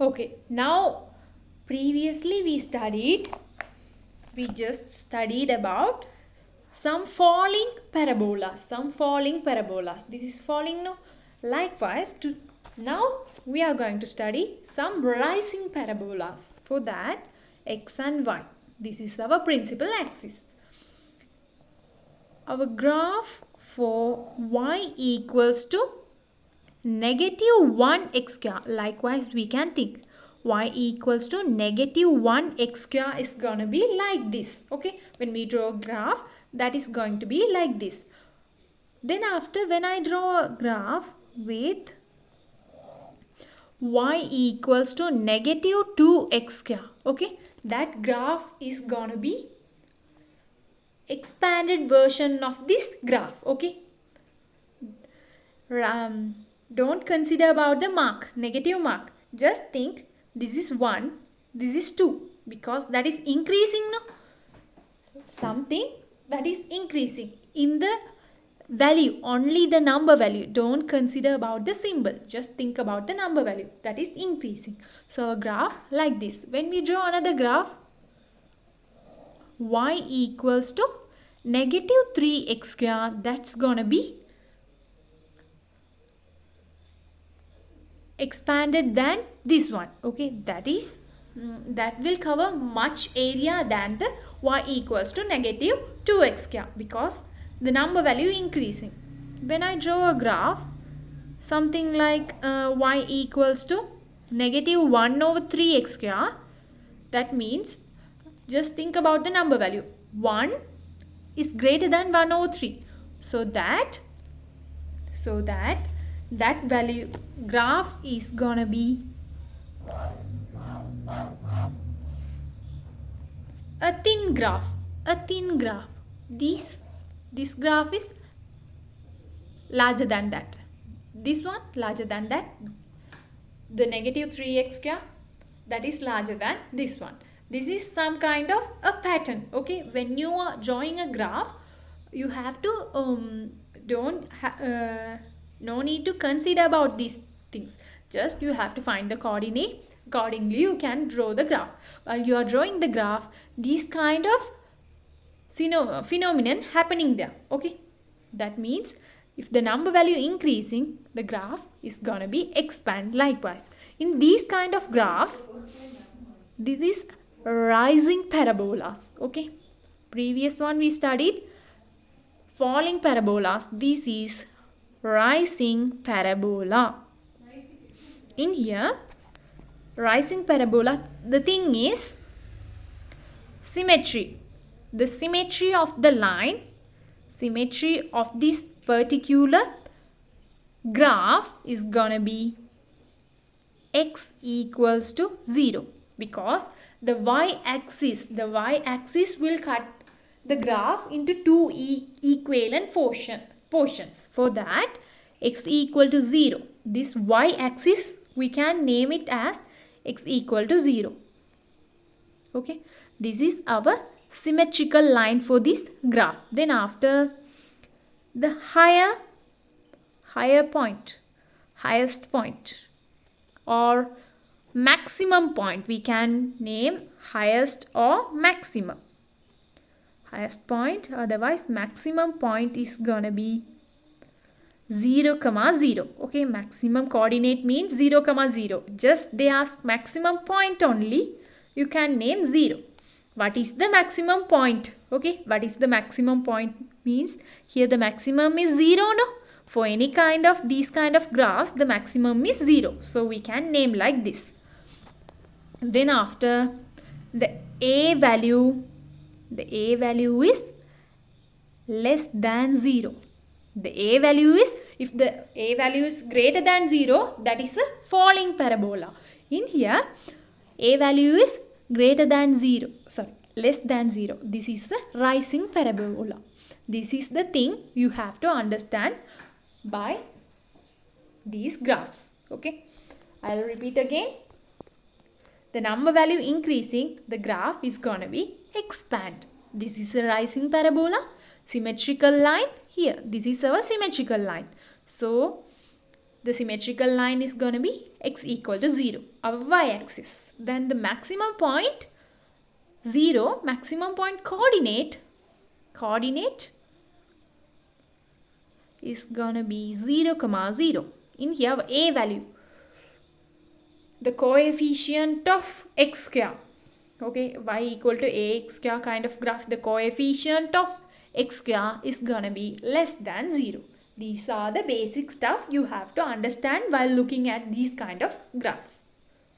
Okay, now previously we just studied about some falling parabolas, This is falling now. Likewise, now we are going to study some rising parabolas. For that, x and y. This is our principal axis. Our graph for y equals to negative 1 x square. Likewise, we can think y equals to negative 1 x square is going to be like this. Okay, when we draw a graph, that is going to be like this. Then after, when I draw a graph with y equals to negative 2x square, okay, that graph is going to be expanded version of this graph. Okay, don't consider about the mark, negative mark. Just think this is 1, this is 2, because that is increasing, no? Something that is increasing in the value, only the number value. Don't consider about the symbol, just think about the number value that is increasing. So a graph like this. When we draw another graph, y equals to negative 3x square, that's gonna be expanded than this one. Okay, that is that will cover much area than the y equals to negative 2x square, because the number value increasing. When I draw a graph something like y equals to negative 1 over 3x square, that means just think about the number value. 1 is greater than 1 over 3, so that that value graph is gonna be a thin graph. This graph is larger than that. This one larger than that. The negative 3x square, that is larger than this one. This is some kind of a pattern. Okay, when you are drawing a graph, you have to no need to consider about these things. Just you have to find the coordinates. Accordingly, you can draw the graph. While you are drawing the graph, these kind of phenomenon happening there. Okay, that means if the number value increasing, the graph is gonna be expand. Likewise, in these kind of graphs, this is rising parabolas. Okay, previous one we studied falling parabolas. This is rising parabola. In here, rising parabola, the thing is symmetry. The symmetry of the line, symmetry of this particular graph is gonna be x equals to 0, because the y-axis will cut the graph into two equivalent portions. For that, x equal to 0. This y-axis, we can name it as x equal to 0. Okay, this is our symmetrical line for this graph. Then after, the highest point or maximum point, we can name highest or maximum. Highest point, otherwise maximum point is gonna be 0, 0. Okay, maximum coordinate means 0, 0. Just they ask maximum point only, you can name 0. What is the maximum point? Okay, what is the maximum point means here the maximum is 0, no? For any kind of these kind of graphs, the maximum is 0. So we can name like this. Then after, the a value is less than 0. The a value is, if the a value is greater than 0, that is a falling parabola. In here, a value is greater than 0, less than 0. This is a rising parabola. This is the thing you have to understand by these graphs. Okay, I'll repeat again. The number value increasing, the graph is gonna be expand. This is a rising parabola, symmetrical line. Here, this is our symmetrical line. So, The symmetrical line is going to be x equal to 0, our y-axis. Then the maximum point 0, maximum point coordinate is going to be 0, 0. In here, a value, the coefficient of x square. Okay, y equal to ax square kind of graph, the coefficient of x square is going to be less than 0. These are the basic stuff you have to understand while looking at these kind of graphs.